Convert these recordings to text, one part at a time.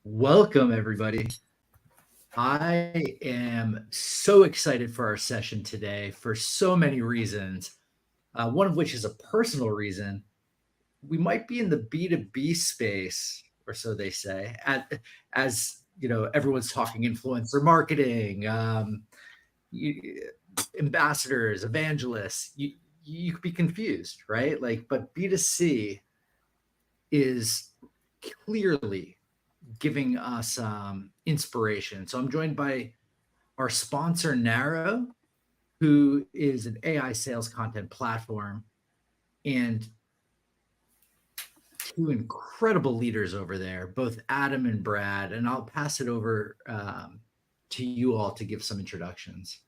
Welcome, everybody. I am so excited for our session today for so many reasons, one of which is a personal reason. We might be in the B2B space, or so they say, as everyone's talking influencer marketing, you, ambassadors, evangelists. You could be confused, right? But B2C is clearly giving us inspiration. So I'm joined by our sponsor, Narrow, who is an AI sales content platform, and two incredible leaders over there, both Adam and Brad. And I'll pass it over to you all to give some introductions.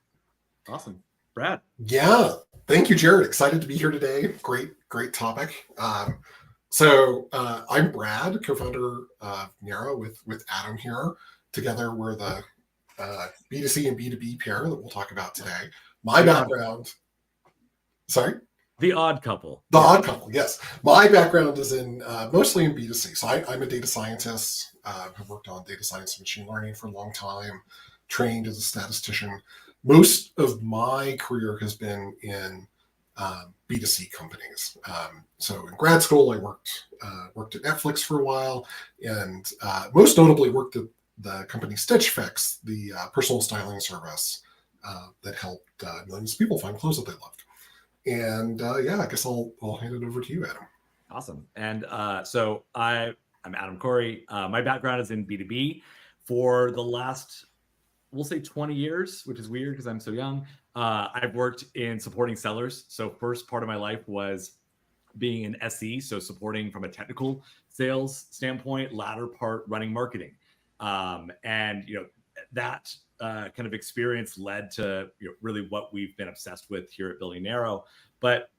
Awesome. Brad. Yeah, thank you, Jared. Excited to be here today. Great topic. I'm Brad, co-founder of Narrow with Adam here. Together, we're the B2C and B2B pair that we'll talk about today. My background, sorry? The odd couple. The odd couple, yes. My background is in mostly in B2C. So I'm a data scientist. I've worked on data science and machine learning for a long time, trained as a statistician. Most of my career has been in B2C companies. So in grad school, I worked at Netflix for a while, and most notably worked at the company Stitch Fix, the personal styling service that helped millions of people find clothes that they loved. And I guess I'll hand it over to you, Adam. Awesome. And so I'm Adam Corey. My background is in B2B for the last, we'll say 20 years, which is weird because I'm so young. I've worked in supporting sellers. So first part of my life was being an SE, so supporting from a technical sales standpoint, latter part running marketing. And that kind of experience led to really what we've been obsessed with here at Building Narrow. But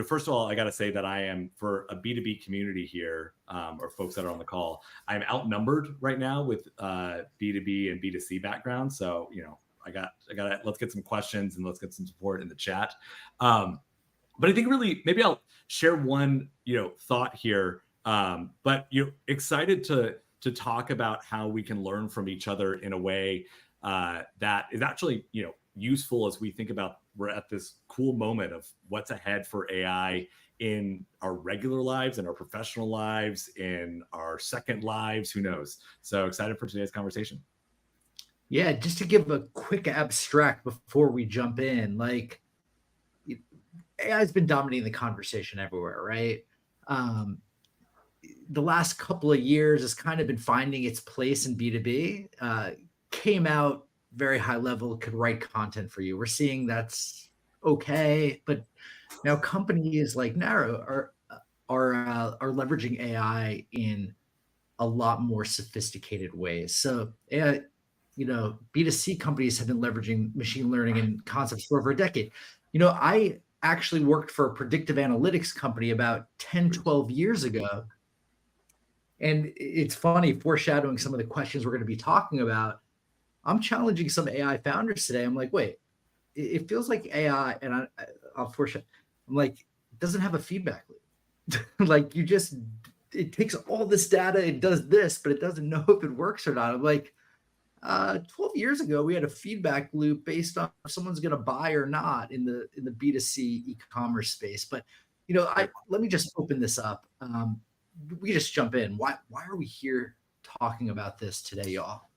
first of all, I got to say that I am, for a B2B community here, or folks that are on the call, I'm outnumbered right now with B2B and B2C background. So I got let's get some questions and let's get some support in the chat. But I think really maybe I'll share one thought here. But excited to talk about how we can learn from each other in a way that is actually useful as we think about, we're at this cool moment of what's ahead for AI in our regular lives, in our professional lives, in our second lives, who knows? So excited for today's conversation. Yeah, just to give a quick abstract before we jump in, AI has been dominating the conversation everywhere, right? The last couple of years has kind of been finding its place in B2B. Came out very high level, could write content for you. We're seeing that's okay, but now companies like Narrow are leveraging AI in a lot more sophisticated ways. So B2C companies have been leveraging machine learning and concepts for over a decade. I actually worked for a predictive analytics company about 10, 12 years ago. And it's funny, foreshadowing some of the questions we're going to be talking about. I'm challenging some AI founders today. I'm like, wait, it feels like AI, and I'll foreshadow. I'm like, it doesn't have a feedback loop. It takes all this data, it does this, but it doesn't know if it works or not. I'm like, 12 years ago, we had a feedback loop based on if someone's going to buy or not in the B2C e-commerce space. But let me just open this up. We just jump in. Why are we here talking about this today, y'all?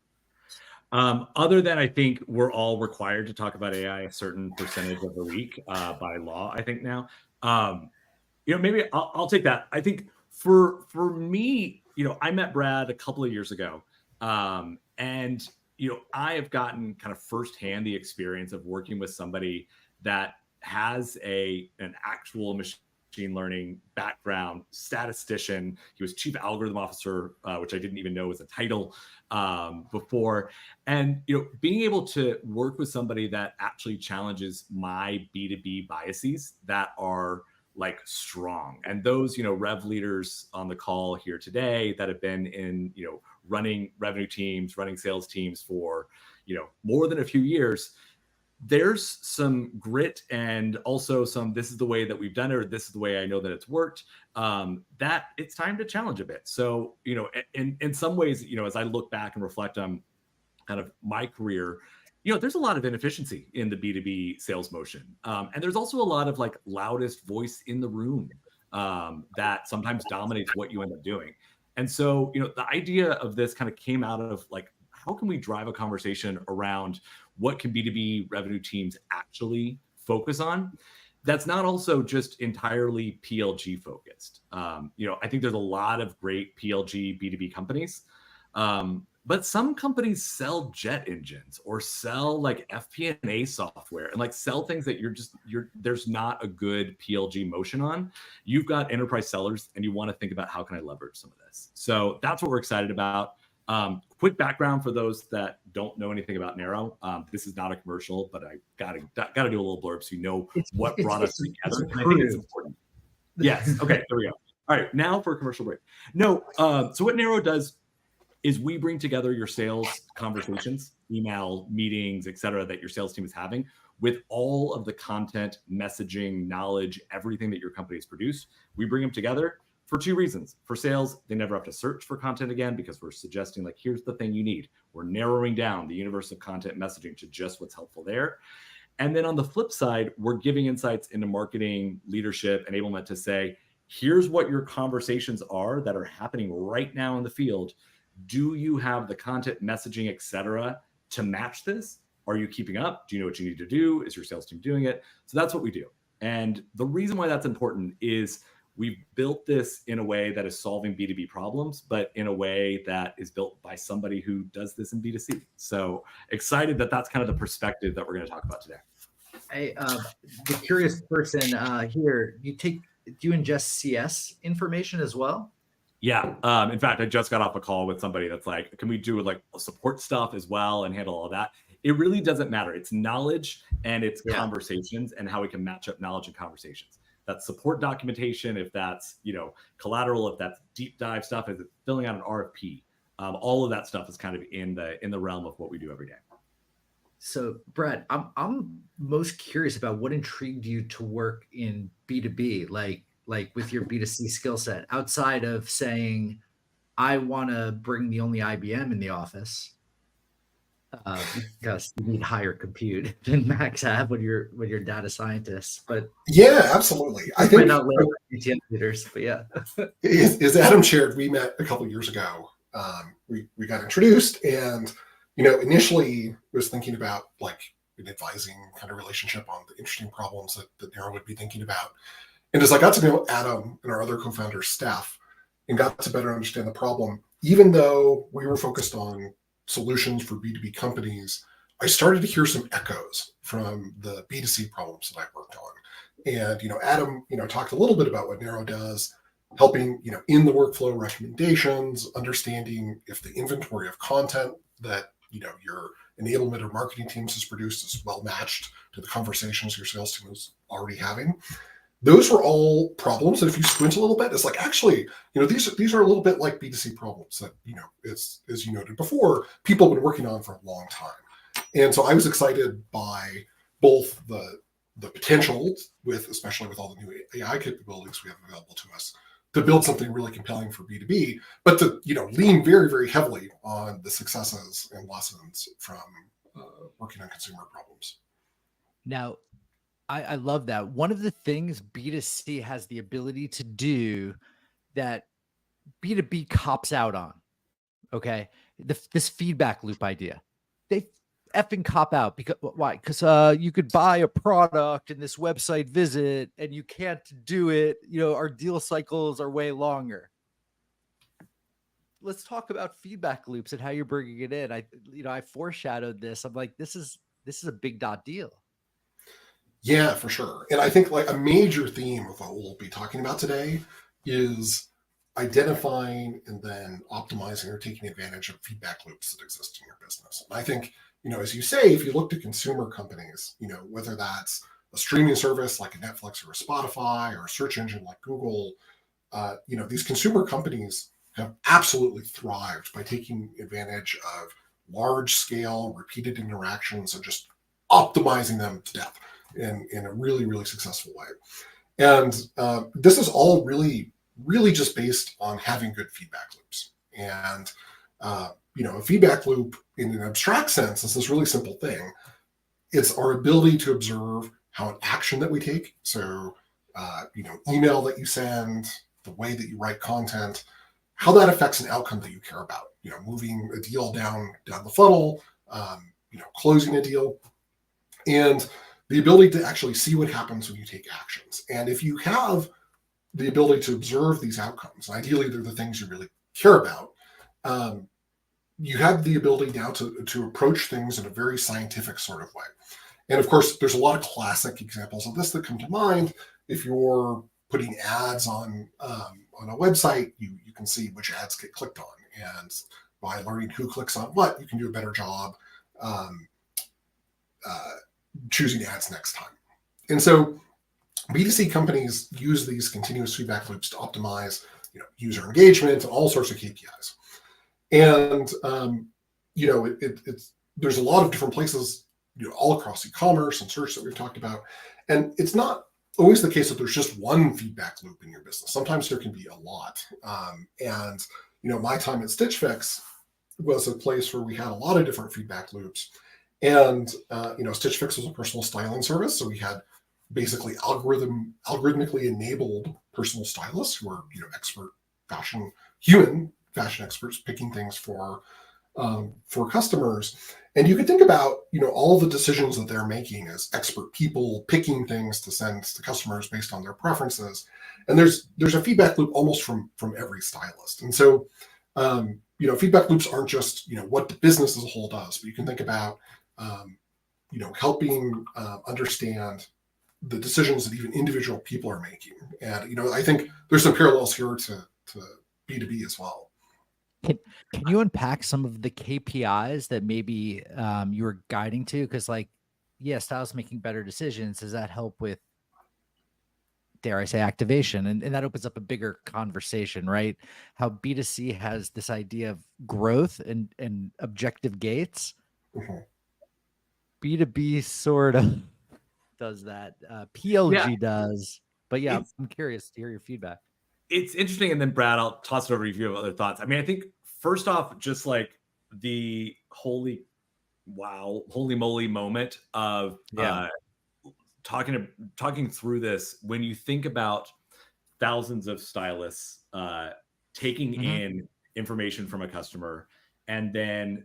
Other than I think we're all required to talk about AI a certain percentage of the week by law, I think now. Maybe I'll take that. I think for me, I met Brad a couple of years ago, and I have gotten kind of firsthand the experience of working with somebody that has an actual machine learning background, statistician. He was chief algorithm officer, which I didn't even know was a title before. And being able to work with somebody that actually challenges my B2B biases that are strong. And those rev leaders on the call here today that have been in running revenue teams, running sales teams for more than a few years, there's some grit and also some, this is the way that we've done it, or this is the way I know that it's worked, that it's time to challenge a bit. So, in some ways, as I look back and reflect on kind of my career, there's a lot of inefficiency in the B2B sales motion. And there's also a lot of like loudest voice in the room that sometimes dominates what you end up doing. And so, the idea of this kind of came out of like, how can we drive a conversation around what can B2B revenue teams actually focus on? That's not also just entirely PLG focused. I think there's a lot of great PLG B2B companies. But some companies sell jet engines or sell like FP&A software and like sell things that there's not a good PLG motion on. You've got enterprise sellers and you want to think about how can I leverage some of this. So that's what we're excited about. Quick background for those that don't know anything about Narrow. This is not a commercial, but I gotta do a little blurb so you know what brought us together. And I think it's important. Yes. Okay. There we go. All right. Now for a commercial break. No. So what Narrow does is we bring together your sales conversations, email, meetings, et cetera, that your sales team is having with all of the content, messaging, knowledge, everything that your company has produced. We bring them together for two reasons. For sales, they never have to search for content again because we're suggesting like, here's the thing you need. We're narrowing down the universe of content messaging to just what's helpful there. And then on the flip side, we're giving insights into marketing, leadership, enablement to say, here's what your conversations are that are happening right now in the field. Do you have the content, messaging, et cetera, to match this? Are you keeping up? Do you know what you need to do? Is your sales team doing it? So that's what we do. And the reason why that's important is we've built this in a way that is solving B2B problems, but in a way that is built by somebody who does this in B2C. So excited that that's kind of the perspective that we're going to talk about today. Hey, the curious person here, do you ingest CS information as well? Yeah. In fact, I just got off a call with somebody that's like, can we do like support stuff as well and handle all that? It really doesn't matter. It's knowledge and it's conversations and how we can match up knowledge and conversations. That's support documentation, if that's, collateral, if that's deep dive stuff, if it's filling out an RFP, all of that stuff is kind of in the realm of what we do every day. So Brett, I'm most curious about what intrigued you to work in B2B, like with your B2C skill set, outside of saying, I want to bring the only IBM in the office because you need higher compute than Macs have when you're data scientists. But yeah, absolutely. I think not ETL leaders, but yeah. As Adam shared, we met a couple of years ago. We got introduced, and initially was thinking about like an advising kind of relationship on the interesting problems that Narrow would be thinking about. And as I got to know Adam and our other co-founders, Steph, and got to better understand the problem, even though we were focused on solutions for B2B companies, I started to hear some echoes from the B2C problems that I worked on. And, Adam, talked a little bit about what Narrow does, helping, in the workflow recommendations, understanding if the inventory of content that, your enablement or marketing teams has produced is well matched to the conversations your sales team is already having. Those were all problems that if you squint a little bit, it's like, actually, these are a little bit like B2C problems that, as you noted before, people have been working on for a long time. And so I was excited by both the potential especially with all the new AI capabilities we have available to us to build something really compelling for B2B, but to, lean very, very heavily on the successes and lessons from working on consumer problems. Now, I love that. One of the things B2C has the ability to do that B2B cops out on, okay? This feedback loop idea. They effing cop out. Because why? Because you could buy a product in this website visit and you can't do it. Our deal cycles are way longer. Let's talk about feedback loops and how you're bringing it in. I foreshadowed this. I'm like, this is a big deal. Yeah, for sure. And I think like a major theme of what we'll be talking about today is identifying and then optimizing or taking advantage of feedback loops that exist in your business. And I think, as you say, if you look to consumer companies, whether that's a streaming service like a Netflix or a Spotify or a search engine like Google, these consumer companies have absolutely thrived by taking advantage of large scale repeated interactions and just optimizing them to death in a really, really successful way. And this is all really, really just based on having good feedback loops. And, a feedback loop in an abstract sense is this really simple thing. It's our ability to observe how an action that we take, so, email that you send, the way that you write content, how that affects an outcome that you care about, moving a deal down the funnel, closing a deal, and the ability to actually see what happens when you take actions. And if you have the ability to observe these outcomes, and ideally they're the things you really care about, you have the ability now to approach things in a very scientific sort of way. And of course, there's a lot of classic examples of this that come to mind. If you're putting ads on a website, you can see which ads get clicked on. And by learning who clicks on what, you can do a better job choosing ads next time. And so B2C companies use these continuous feedback loops to optimize user engagement and all sorts of KPIs. And there's a lot of different places all across e-commerce and search that we've talked about. And it's not always the case that there's just one feedback loop in your business. Sometimes there can be a lot. My time at Stitch Fix was a place where we had a lot of different feedback loops. And, Stitch Fix was a personal styling service. So we had basically algorithmically enabled personal stylists who are, expert human fashion experts picking things for customers. And you could think about, all the decisions that they're making as expert people picking things to send to customers based on their preferences. And there's a feedback loop almost from every stylist. And so, feedback loops aren't just, what the business as a whole does, but you can think about, helping understand the decisions that even individual people are making. And, I think there's some parallels here to B2B as well. Can you unpack some of the KPIs that maybe you were guiding to? Because stylists making better decisions, does that help with, dare I say, activation? And that opens up a bigger conversation, right? How B2C has this idea of growth and objective gates. Mm-hmm. B2B sort of does that. PLG does. But I'm curious to hear your feedback. It's interesting. And then Brad, I'll toss it over to you if you have other thoughts. I mean, I think first off, just like the holy moly moment of talking through this, when you think about thousands of stylists taking in information from a customer and then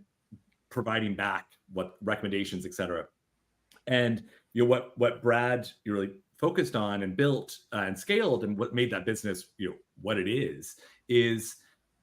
providing back what recommendations, et cetera. And what Brad you really focused on and built and scaled, and what made that business what it is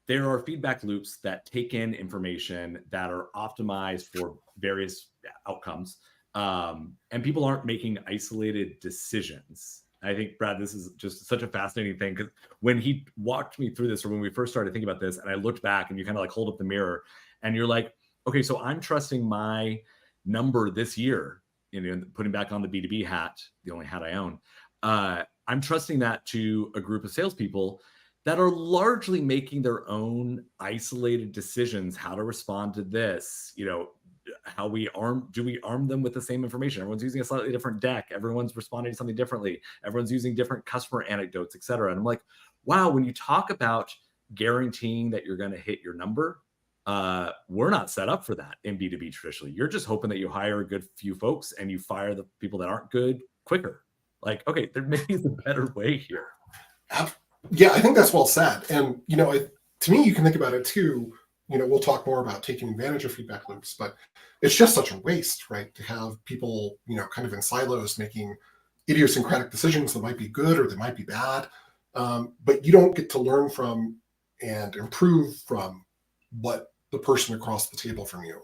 there are feedback loops that take in information that are optimized for various outcomes, and people aren't making isolated decisions. I think, Brad, this is just such a fascinating thing, because when he walked me through this, or when we first started thinking about this, and I looked back and you kind of like hold up the mirror and you're like, okay, so I'm trusting my number this year, putting back on the B2B hat, the only hat I own, I'm trusting that to a group of salespeople that are largely making their own isolated decisions, how to respond to this, how do we arm them with the same information? Everyone's using a slightly different deck. Everyone's responding to something differently. Everyone's using different customer anecdotes, et cetera. And I'm like, wow, when you talk about guaranteeing that you're going to hit your number, we're not set up for that in B2B traditionally. You're just hoping that you hire a good few folks and you fire the people that aren't good quicker. Like, okay, there may be a better way here. Yeah, I think that's well said. And, to me, you can think about it too. We'll talk more about taking advantage of feedback loops, but it's just such a waste, right? To have people, kind of in silos making idiosyncratic decisions that might be good or they might be bad. But you don't get to learn from and improve from what the person across the table from you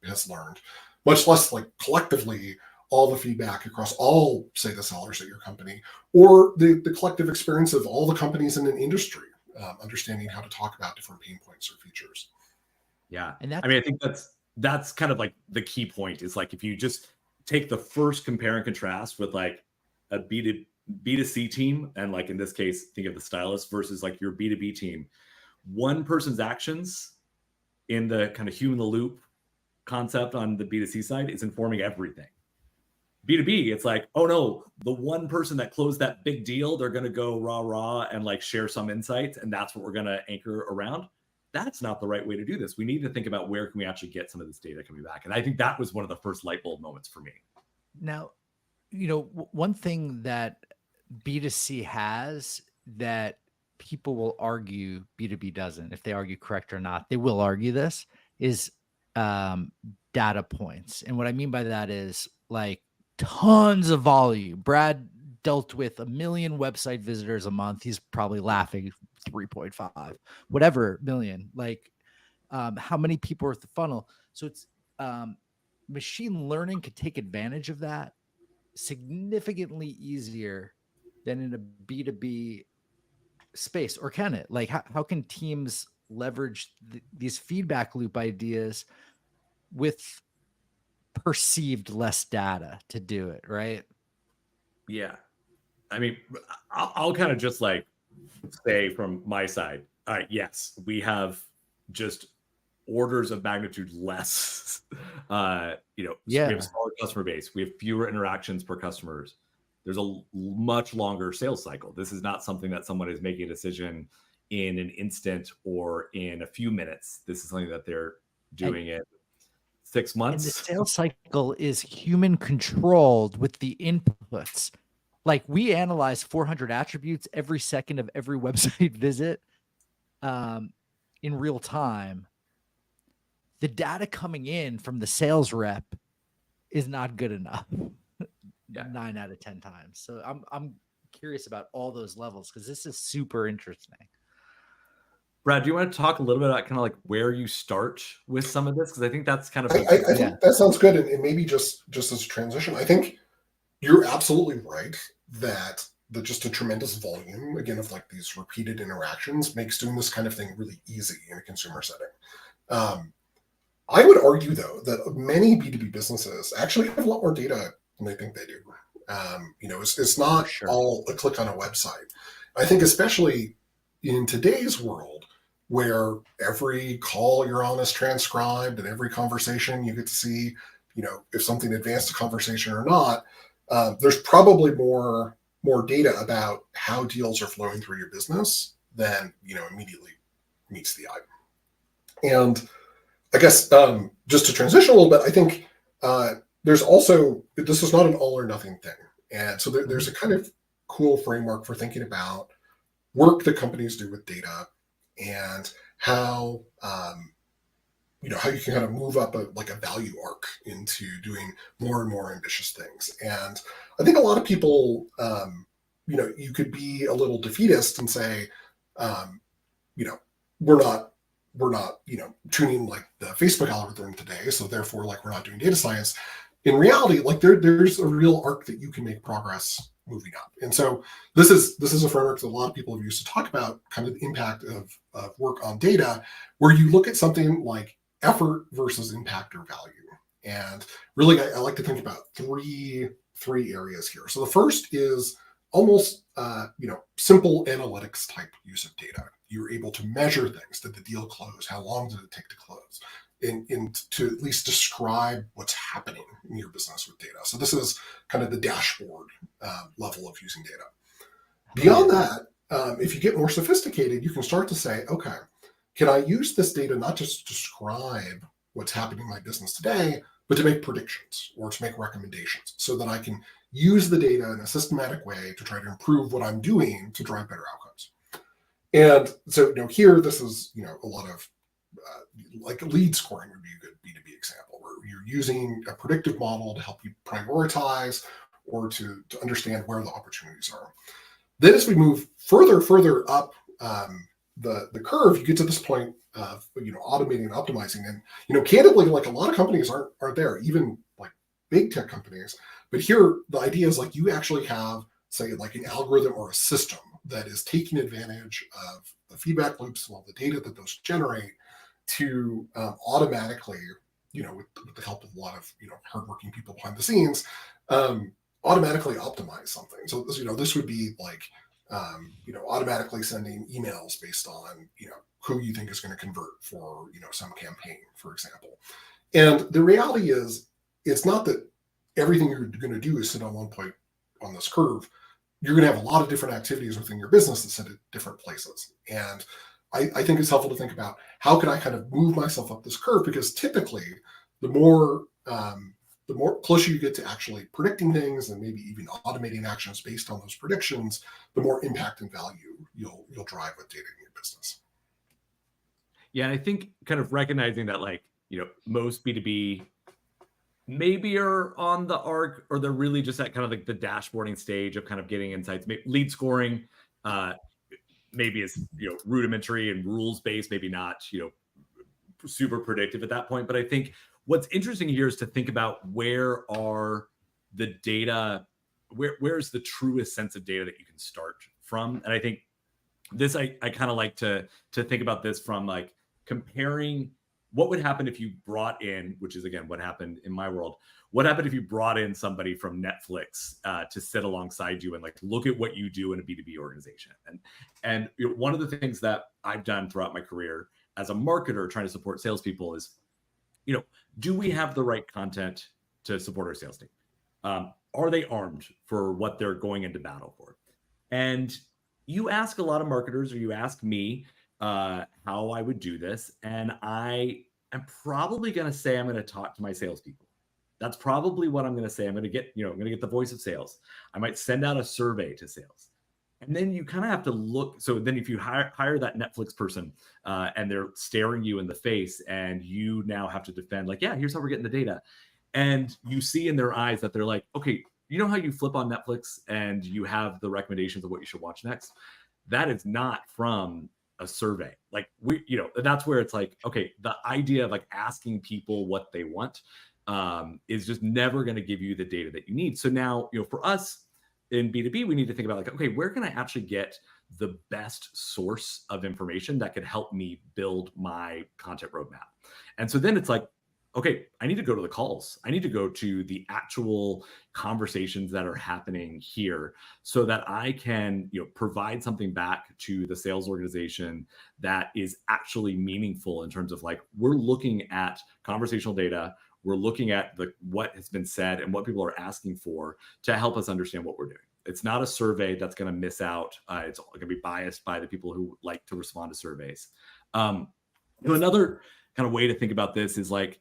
has learned, much less like collectively all the feedback across all, say, the sellers at your company, or the collective experience of all the companies in an industry, understanding how to talk about different pain points or features. Yeah. And I think that's kind of like the key point, is like, if you just take the first compare and contrast with like a B2C team, and like in this case, think of the stylist versus like your B2B team, one person's actions in the kind of human in the loop concept on the B2C side is informing everything. B2B, it's like, oh no, the one person that closed that big deal, they're going to go rah and like share some insights, and that's what we're going to anchor around. That's not the right way to do this. We need to think about where can we actually get some of this data coming back. And I think that was one of the first light bulb moments for me. Now, one thing that B2C has that people will argue B2B doesn't, if they argue correct or not, they will argue this, is data points. And what I mean by that is like tons of volume. Brad dealt with 1 million website visitors a month. He's probably laughing, 3.5, whatever million. Like how many people are at the funnel? So it's machine learning could take advantage of that significantly easier than in a B2B space, or can it? Like how can teams leverage these feedback loop ideas with perceived less data to do it, right? Yeah. I mean, I'll kind of just like say from my side, all right, yes, we have just orders of magnitude less, we have a smaller customer base. We have fewer interactions per customers. There's a much longer sales cycle. This is not something that someone is making a decision in an instant or in a few minutes. This is something that they're doing it 6 months. And the sales cycle is human controlled with the inputs. Like we analyze 400 attributes every second of every website visit in real time. The data coming in from the sales rep is not good enough. 9 out of 10 times. So I'm curious about all those levels because this is super interesting. Brad, do you want to talk a little bit about kind of like where you start with some of this? Because I think that's kind of I think that sounds good. And maybe just as a transition, I think you're absolutely right that just a tremendous volume, again, of like these repeated interactions makes doing this kind of thing really easy in a consumer setting. I would argue, though, that many B2B businesses actually have a lot more data than they think they do. It's not all a click on a website. I think especially in today's world where every call you're on is transcribed and every conversation you get to see, if something advanced a conversation or not, there's probably more data about how deals are flowing through your business than, immediately meets the eye. And I guess just to transition a little bit, I think there's also, this is not an all or nothing thing. And so there's a kind of cool framework for thinking about work that companies do with data and how, how you can kind of move up a value arc into doing more and more ambitious things. And I think a lot of people, you could be a little defeatist and say, we're not, tuning like the Facebook algorithm today. So therefore, like we're not doing data science. In reality, like there's a real arc that you can make progress moving up. And so this is a framework that a lot of people have used to talk about kind of the impact of work on data, where you look at something like effort versus impact or value. And really, I like to think about three areas here. So the first is almost simple analytics type use of data. You're able to measure things. Did the deal close? How long did it take to close? And to at least describe what's happening in your business with data. So this is kind of the dashboard level of using data. Beyond that, if you get more sophisticated, you can start to say, okay, can I use this data not just to describe what's happening in my business today, but to make predictions or to make recommendations so that I can use the data in a systematic way to try to improve what I'm doing to drive better outcomes. And so, here, this is, a lot of like lead scoring would be a good B2B example, where you're using a predictive model to help you prioritize or to understand where the opportunities are. Then as we move further up the curve, you get to this point of, automating and optimizing. And, candidly, like a lot of companies aren't there, even like big tech companies. But here, the idea is like you actually have, say, like an algorithm or a system that is taking advantage of the feedback loops and all the data that those generate to automatically, with the help of a lot of, hardworking people behind the scenes, automatically optimize something. So, this would be like, automatically sending emails based on, who you think is going to convert for, some campaign, for example. And the reality is, it's not that everything you're going to do is sit on one point on this curve. You're going to have a lot of different activities within your business that sit at different places. And I think it's helpful to think about how can I kind of move myself up this curve, because typically the more closer you get to actually predicting things and maybe even automating actions based on those predictions, the more impact and value you'll drive with data in your business. Yeah, and I think kind of recognizing that, like, most B2B maybe are on the arc, or they're really just at kind of like the dashboarding stage of kind of getting insights. Lead scoring maybe is rudimentary and rules based, maybe not super predictive at that point. But I think what's interesting here is to think about where are the data, where's the truest sense of data that you can start from. And I think this, I kind of like to think about this from like comparing what would happen if you brought in, which is again what happened in my world, what happened if you brought in somebody from Netflix to sit alongside you and like look at what you do in a B2B organization. And one of the things that I've done throughout my career as a marketer trying to support salespeople is, do we have the right content to support our sales team? Are they armed for what they're going into battle for? And you ask a lot of marketers, or you ask me how I would do this, and I am probably going to say I'm going to talk to my salespeople. That's probably what I'm going to say. I'm going to get, I'm going to get the voice of sales. I might send out a survey to sales. And then you kind of have to look. So then if you hire that Netflix person and they're staring you in the face, and you now have to defend, like, yeah, here's how we're getting the data. And you see in their eyes that they're like, okay, you know how you flip on Netflix and you have the recommendations of what you should watch next? That is not from a survey. Like that's where it's like, okay, the idea of like asking people what they want is just never going to give you the data that you need. So now, for us in B2B, we need to think about like, okay, where can I actually get the best source of information that could help me build my content roadmap? And so then it's like, okay, I need to go to the calls. I need to go to the actual conversations that are happening here so that I can, provide something back to the sales organization that is actually meaningful in terms of like, we're looking at conversational data. We're looking at what has been said and what people are asking for to help us understand what we're doing. It's not a survey that's going to miss out. It's going to be biased by the people who like to respond to surveys. Another kind of way to think about this is like,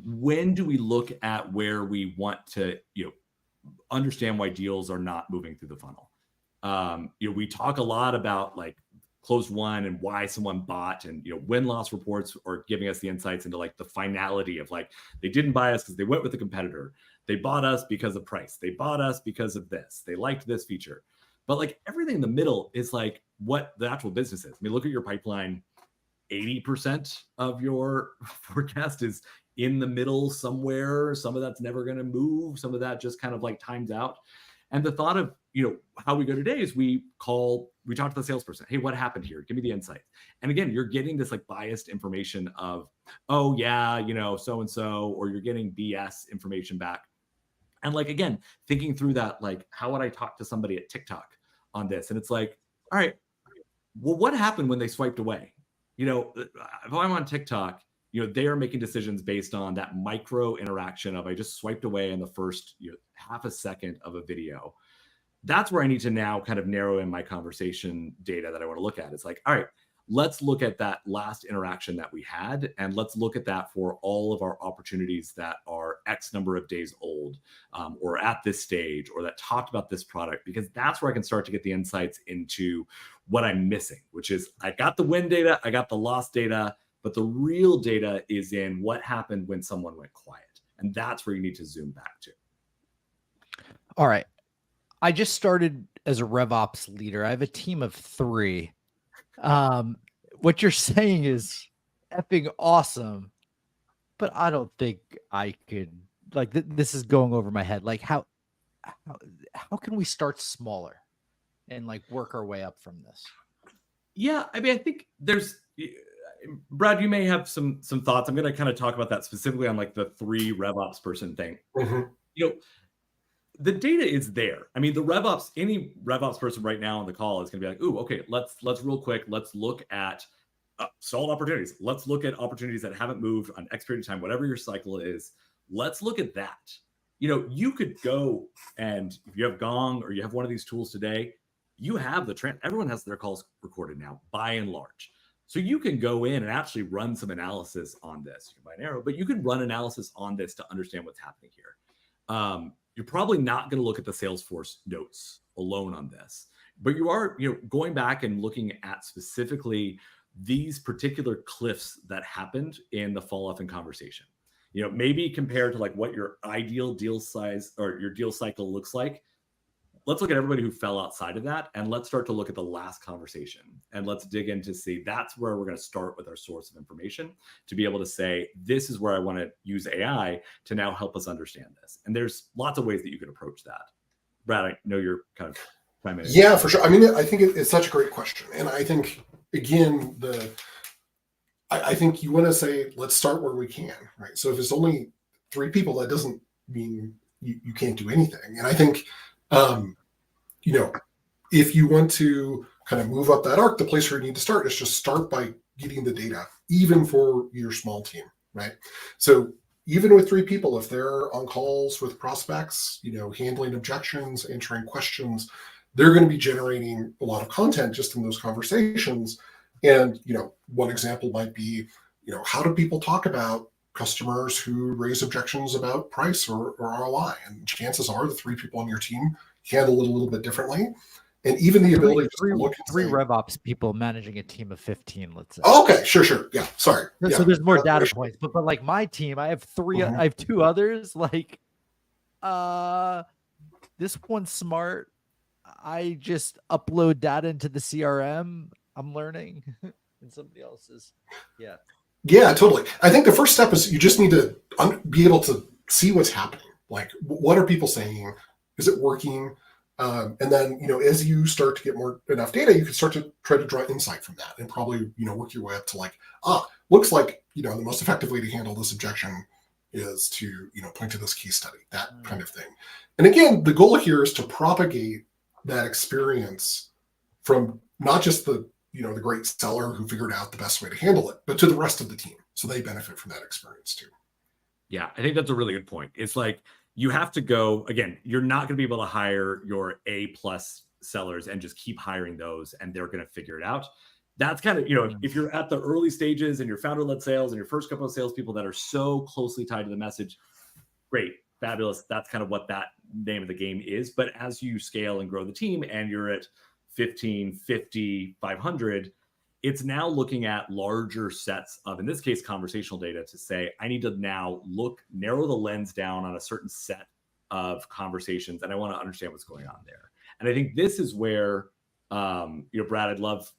when do we look at where we want to, understand why deals are not moving through the funnel? We talk a lot about like closed won and why someone bought, and win-loss reports are giving us the insights into like the finality of like, they didn't buy us because they went with the competitor. They bought us because of price. They bought us because of this. They liked this feature. But like everything in the middle is like what the actual business is. I mean, look at your pipeline. 80% of your forecast is in the middle somewhere. Some of that's never going to move. Some of that just kind of like times out. And the thought of, how we go today is we talk to the salesperson. Hey, what happened here? Give me the insight. And again, you're getting this like biased information of, oh yeah, so-and-so, or you're getting BS information back. And like, again, thinking through that, like, how would I talk to somebody at TikTok on this? And it's like, all right, well, what happened when they swiped away? If I'm on TikTok, they are making decisions based on that micro interaction of I just swiped away in the first half a second of a video. That's where I need to now kind of narrow in my conversation data that I want to look at. It's like, all right, let's look at that last interaction that we had, and let's look at that for all of our opportunities that are X number of days old, or at this stage, or that talked about this product, because that's where I can start to get the insights into what I'm missing, which is I got the win data, I got the loss data, but the real data is in what happened when someone went quiet. And that's where you need to zoom back to. All right. I just started as a RevOps leader. I have a team of 3. What you're saying is effing awesome, but I don't think I could, like, this is going over my head. Like, how can we start smaller and like work our way up from this? Yeah, I mean, I think there's, Brad, you may have some thoughts. I'm going to kind of talk about that specifically on like the 3 RevOps person thing. Mm-hmm. The data is there. I mean, any RevOps person right now on the call is going to be like, ooh, okay, let's real quick, let's look at stalled opportunities. Let's look at opportunities that haven't moved on X period of time, whatever your cycle is. Let's look at that. You could go, and if you have Gong or you have one of these tools today, you have everyone has their calls recorded now, by and large. So you can go in and actually run some analysis on this. You can buy an arrow, but you can run analysis on this to understand what's happening here. You're probably not going to look at the Salesforce notes alone on this, but you are, going back and looking at specifically these particular cliffs that happened in the fall off in conversation. Maybe compared to like what your ideal deal size or your deal cycle looks like. Let's look at everybody who fell outside of that, and let's start to look at the last conversation, and let's dig in to see that's where we're going to start with our source of information to be able to say, this is where I want to use AI to now help us understand this. And there's lots of ways that you can approach that. Brad, I know you're kind of chiming in. Yeah, for sure. I mean, I think it's such a great question. And I think, again, I think you want to say, let's start where we can, right? So if it's only 3 people, that doesn't mean you can't do anything. And I think, if you want to kind of move up that arc, the place where you need to start is just start by getting the data, even for your small team, right? So even with 3 people, if they're on calls with prospects, handling objections, answering questions, they're going to be generating a lot of content just in those conversations. And, one example might be, how do people talk about customers who raise objections about price or ROI? And chances are the 3 people on your team handle it a little bit differently. And even the ability to look at 3 RevOps people managing a team of 15, let's say. Oh, okay, sure. Yeah, sorry. So Yeah. there's more data points, but like my team, I have 3, I have 2 others. Like, this one's smart. I just upload data into the CRM. I'm learning, and somebody else's. Yeah. Yeah, totally. I think the first step is you just need to be able to see what's happening. Like, what are people saying? Is it working? And then, as you start to get enough data, you can start to try to draw insight from that and probably, work your way up to like, looks like, the most effective way to handle this objection is to, point to this case study, that kind of thing. And again, the goal here is to propagate that experience from not just the great seller who figured out the best way to handle it, but to the rest of the team. So they benefit from that experience too. Yeah, I think that's a really good point. It's like, you have to go, again, you're not going to be able to hire your A+ sellers and just keep hiring those and they're going to figure it out. That's kind of, if you're at the early stages and you're founder-led sales and your first couple of salespeople that are so closely tied to the message, great, fabulous. That's kind of what that name of the game is. But as you scale and grow the team and you're at 15, 50, 500, it's now looking at larger sets of, in this case, conversational data to say, I need to now narrow the lens down on a certain set of conversations, and I want to understand what's going on there. And I think this is where, Brad, I'd love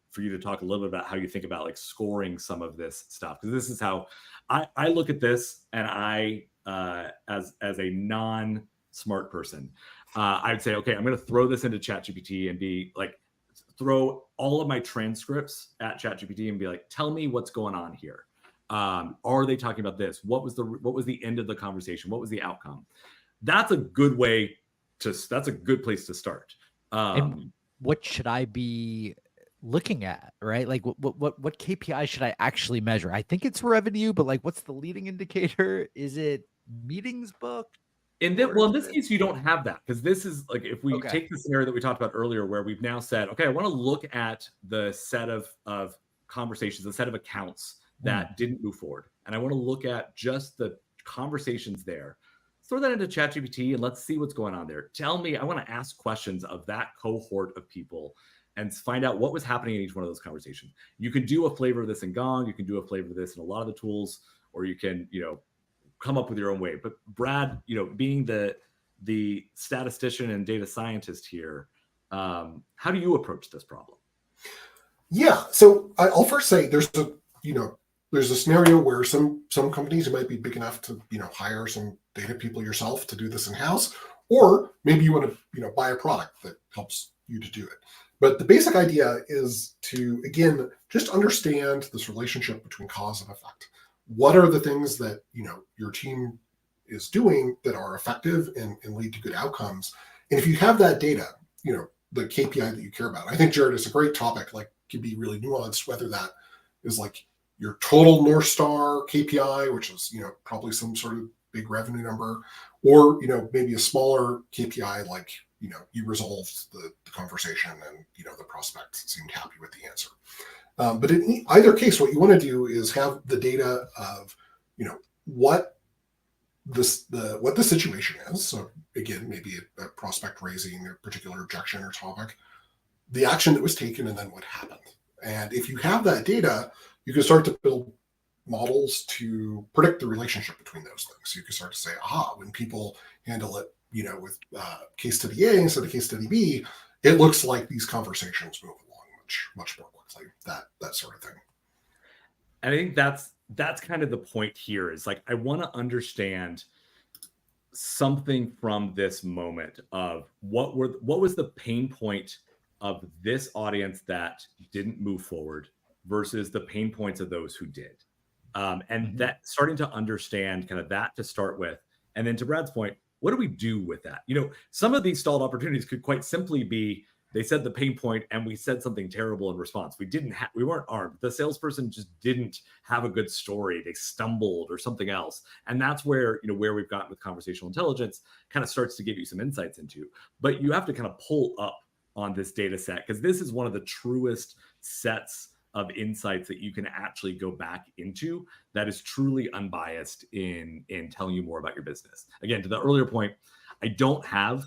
for you to talk a little bit about how you think about like scoring some of this stuff, because this is how I look at this, and I, as a non-smart person, I would say, okay, I'm going to throw this into ChatGPT and be like, throw all of my transcripts at ChatGPT and be like, tell me what's going on here. Are they talking about this? What was the end of the conversation? What was the outcome? That's a good that's a good place to start. And what should I be looking at, right? Like what KPI should I actually measure? I think it's revenue, but like, what's the leading indicator? Is it meetings booked? In this case, you don't have that, because this is like, if we take the scenario that we talked about earlier, where we've now said, okay, I want to look at the set of conversations, the set of accounts that didn't move forward. And I want to look at just the conversations there. Throw that into ChatGPT and let's see what's going on there. Tell me, I want to ask questions of that cohort of people and find out what was happening in each one of those conversations. You can do a flavor of this in Gong. You can do a flavor of this in a lot of the tools, or you can, come up with your own way. But Brad, being the statistician and data scientist here, how do you approach this problem? Yeah, so I'll first say there's a scenario where some companies, you might be big enough to hire some data people yourself to do this in-house, or maybe you want to buy a product that helps you to do it. But the basic idea is to, again, just understand this relationship between cause and effect. What are the things that your team is doing that are effective and lead to good outcomes? And if you have that data, the KPI that you care about, I think, Jared, is a great topic. Like, can be really nuanced, whether that is like your total North Star KPI, which is, probably some sort of big revenue number, or, maybe a smaller KPI, like, you resolved the conversation and, the prospect seemed happy with the answer. But in either case, what you want to do is have the data of, what the situation is. So again, maybe a prospect raising a particular objection or topic, the action that was taken, and then what happened. And if you have that data, you can start to build models to predict the relationship between those things. So you can start to say, when people handle it, with case study A instead of case study B, it looks like these conversations move along much more quickly. That sort of thing. And I think that's kind of the point here, is like, I want to understand something from this moment of what was the pain point of this audience that didn't move forward versus the pain points of those who did. And that starting to understand kind of that to start with. And then to Brad's point, what do we do with that? Some of these stalled opportunities could quite simply be, they said the pain point and we said something terrible in response. We weren't armed. The salesperson just didn't have a good story. They stumbled or something else. And that's where, where we've gotten with conversational intelligence kind of starts to give you some insights into. But you have to kind of pull up on this data set, because this is one of the truest sets of insights that you can actually go back into that is truly unbiased in telling you more about your business. Again, to the earlier point, I don't have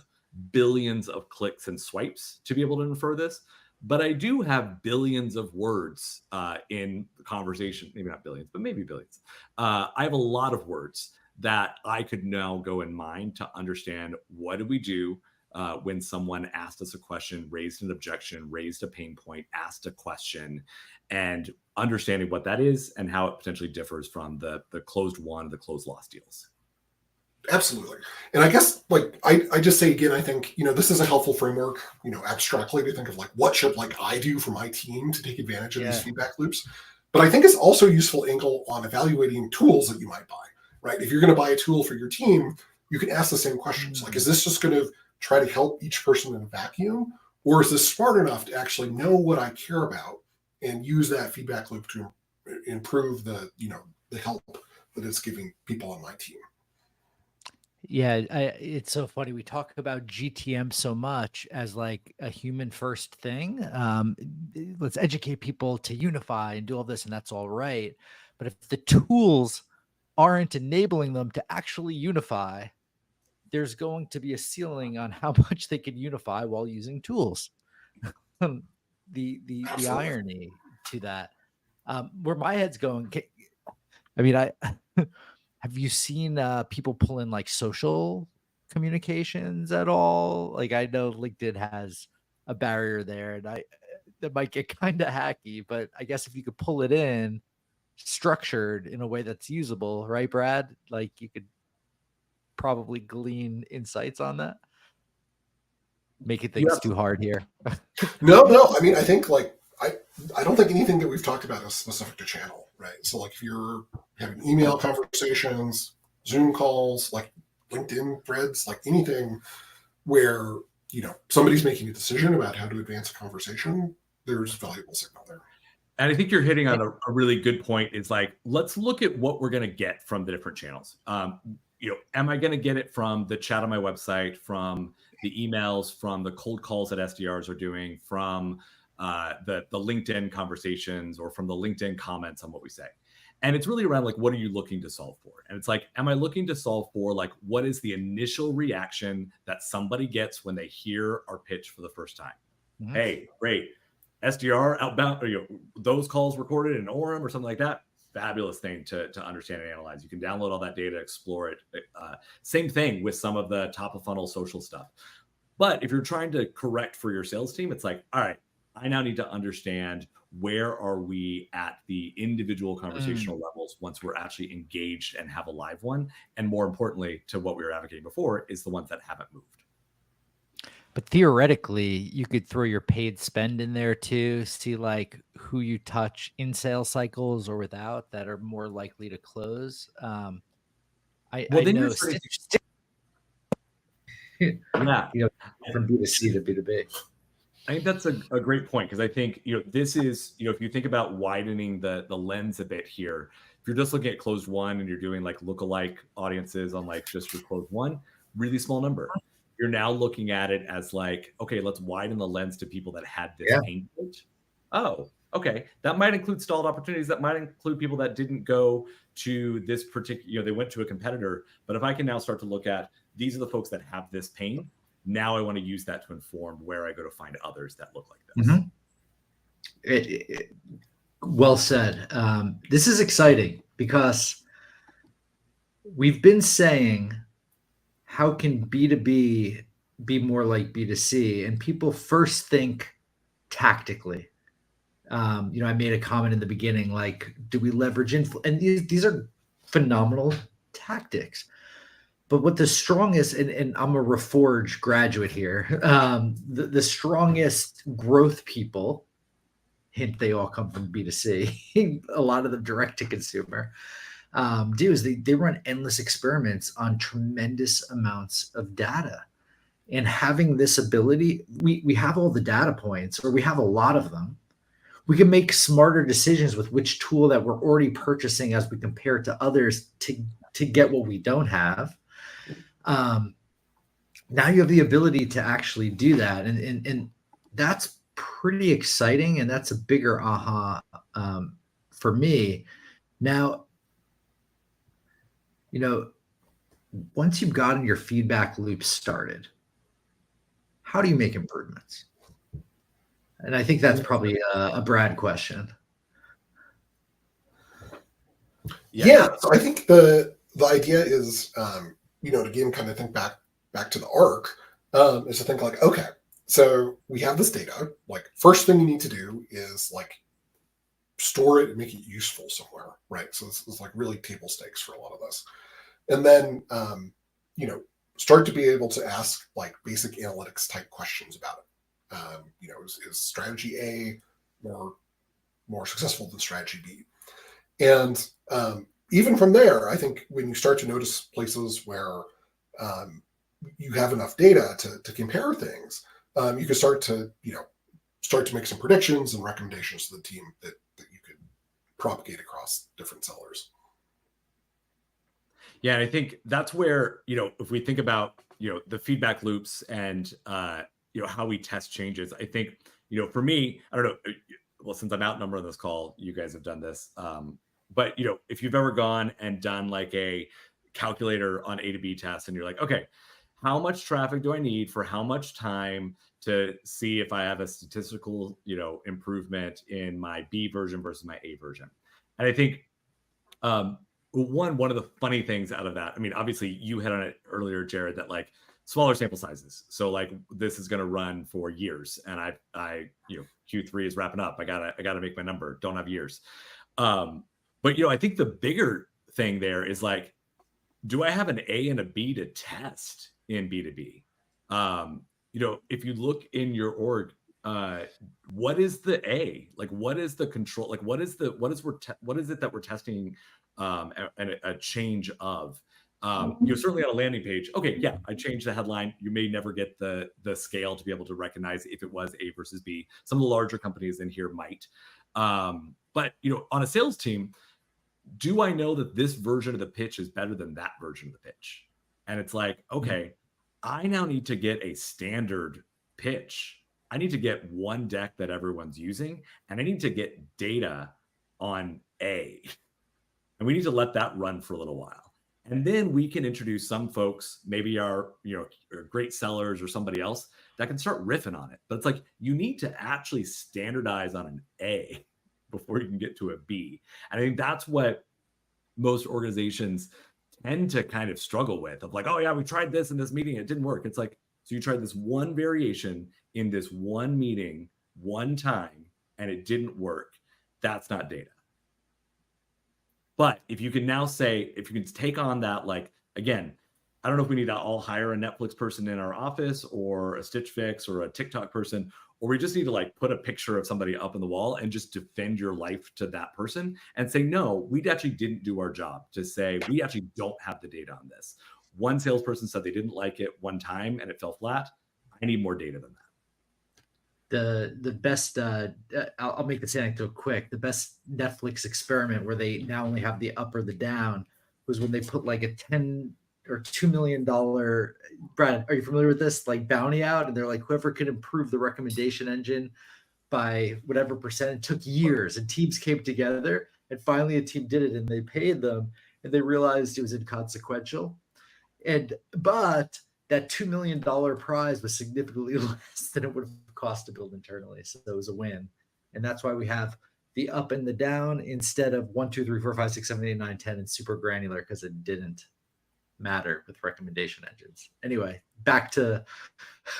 billions of clicks and swipes to be able to infer this, but I do have billions of words in the conversation. Maybe not billions, but maybe billions. I have a lot of words that I could now go and mine to understand, what do we do when someone asked us a question, raised an objection, raised a pain point, asked a question, and understanding what that is and how it potentially differs from the closed won, the closed lost deals. Absolutely. And I guess, like, I just say again, I think, this is a helpful framework, abstractly, to think of like, what should I do for my team to take advantage of these feedback loops. But I think it's also a useful angle on evaluating tools that you might buy, right? If you're going to buy a tool for your team, you can ask the same questions. Like, is this just going to try to help each person in a vacuum? Or is this smart enough to actually know what I care about and use that feedback loop to improve the help that it's giving people on my team? Yeah, it's so funny. We talk about GTM so much as like a human first thing. Let's educate people to unify and do all this, and that's all right. But if the tools aren't enabling them to actually unify, there's going to be a ceiling on how much they can unify while using tools. the irony to that, where my head's going. I mean, have you seen people pull in like social communications at all? Like, I know LinkedIn has a barrier there, and that might get kind of hacky, but I guess if you could pull it in structured in a way that's usable, right, Brad? Like, you could probably glean insights on that. Making things too hard here. No. I mean, I think I don't think anything that we've talked about is specific to channel, right? So like, if you're having email conversations, Zoom calls, like LinkedIn threads, like anything where, somebody's making a decision about how to advance a conversation, there's valuable signal there. And I think you're hitting on a really good point. Is like, let's look at what we're going to get from the different channels. Am I going to get it from the chat on my website, from the emails, from the cold calls that SDRs are doing, from the LinkedIn conversations, or from the LinkedIn comments on what we say? And it's really around like, what are you looking to solve for? And it's like, am I looking to solve for like, what is the initial reaction that somebody gets when they hear our pitch for the first time? Mm-hmm. Hey, great. SDR outbound, or, those calls recorded in Orem or something like that. Fabulous thing to understand and analyze. You can download all that data, explore it. Same thing with some of the top of funnel social stuff. But if you're trying to correct for your sales team, it's like, all right, I now need to understand, where are we at the individual conversational levels once we're actually engaged and have a live one? And more importantly, to what we were advocating before, is the ones that haven't moved. But theoretically, you could throw your paid spend in there too, see like who you touch in sales cycles or without that are more likely to close. I know from B2C to B2B. I think that's a great point, because I think, this is, if you think about widening the lens a bit here, if you're just looking at closed one and you're doing like lookalike audiences on like just your closed one, really small number. You're now looking at it as like, okay, let's widen the lens to people that had this pain point. Oh, okay. That might include stalled opportunities. That might include people that didn't go to this particular, they went to a competitor. But if I can now start to look at, these are the folks that have this pain, now I want to use that to inform where I go to find others that look like this. Well said. This is exciting because we've been saying, how can B2B be more like B2C? And people first think tactically. I made a comment in the beginning, like, do we leverage influence? And these are phenomenal tactics. But what the strongest, and I'm a Reforge graduate here, the strongest growth people, hint, they all come from B2C, a lot of them direct to consumer, do is they run endless experiments on tremendous amounts of data. And having this ability, we have all the data points, or we have a lot of them. We can make smarter decisions with which tool that we're already purchasing as we compare it to others to get what we don't have. Now you have the ability to actually do that. And that's pretty exciting. And that's a bigger aha for me. Now, once you've gotten your feedback loop started, how do you make improvements? And I think that's probably a Brad question. Yeah. So I think the idea is, to again, kind of think back to the arc, is to think like, okay, so we have this data. Like, first thing you need to do is like store it and make it useful somewhere, right? So this is like really table stakes for a lot of this. And then, start to be able to ask like basic analytics type questions about it. Is strategy A more successful than strategy B? And even from there, I think when you start to notice places where you have enough data to compare things, you can start to make some predictions and recommendations to the team that you could propagate across different sellers. Yeah, and I think that's where, if we think about, the feedback loops and, how we test changes, I think, for me, I don't know, well, since I'm outnumbered on this call, you guys have done this. But, if you've ever gone and done like a calculator on A to B tests and you're like, okay, how much traffic do I need for how much time to see if I have a statistical, improvement in my B version versus my A version? And I think, one of the funny things out of that, I mean, obviously you hit on it earlier, Jared, that like smaller sample sizes. So like this is going to run for years, and I Q3 is wrapping up. I gotta make my number. Don't have years. But I think the bigger thing there is like, do I have an A and a B to test in B2B? If you look in your org, what is the A? Like, what is the control? Like, what is it that we're testing a change of? Certainly on a landing page. Okay, yeah, I changed the headline. You may never get the scale to be able to recognize if it was A versus B. Some of the larger companies in here might. But on a sales team, do I know that this version of the pitch is better than that version of the pitch? And it's like, okay, I now need to get a standard pitch. I need to get one deck that everyone's using, and I need to get data on A. And we need to let that run for a little while. And then we can introduce some folks, maybe our great sellers or somebody else, that can start riffing on it. But it's like, you need to actually standardize on an A before you can get to a B. And I think that's what most organizations tend to kind of struggle with, of like, oh yeah, we tried this in this meeting, it didn't work. It's like, so you tried this one variation in this one meeting, one time, and it didn't work. That's not data. But if you can now say, if you can take on that, like, again, I don't know if we need to all hire a Netflix person in our office or a Stitch Fix or a TikTok person, or we just need to like put a picture of somebody up on the wall and just defend your life to that person and say, no, we actually didn't do our job, to say, we actually don't have the data on this. One salesperson said they didn't like it one time and it fell flat. I need more data than that. the best I'll make this anecdote quick. The best Netflix experiment where they now only have the up or the down was when they put like a 10 or $2 million, Brad, are you familiar with this, like bounty out, and they're like, whoever can improve the recommendation engine by whatever percent. It took years, and teams came together, and finally a team did it, and they paid them, and they realized it was inconsequential. But that $2 million prize was significantly less than it would have cost to build internally. So it was a win. And that's why we have the up and the down instead of 1, 2, 3, 4, 5, 6, 7, 8, 9, 10 and super granular, because it didn't matter with recommendation engines. Anyway, back to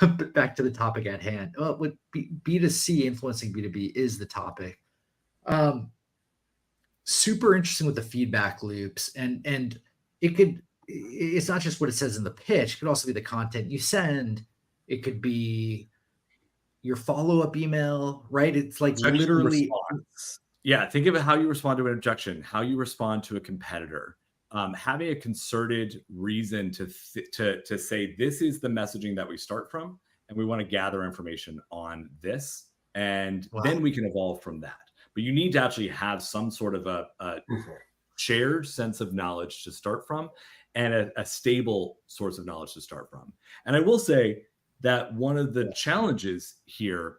the topic at hand. With B2C influencing B2B is the topic. Super interesting with the feedback loops, and it's not just what it says in the pitch. It could also be the content you send. It could be your follow-up email, right? It's like literally. Yeah, think of it how you respond to an objection, how you respond to a competitor. Having a concerted reason to say this is the messaging that we start from, and we want to gather information on this, and then we can evolve from that. But you need to actually have some sort of a shared sense of knowledge to start from, and a stable source of knowledge to start from. And I will say that one of the challenges here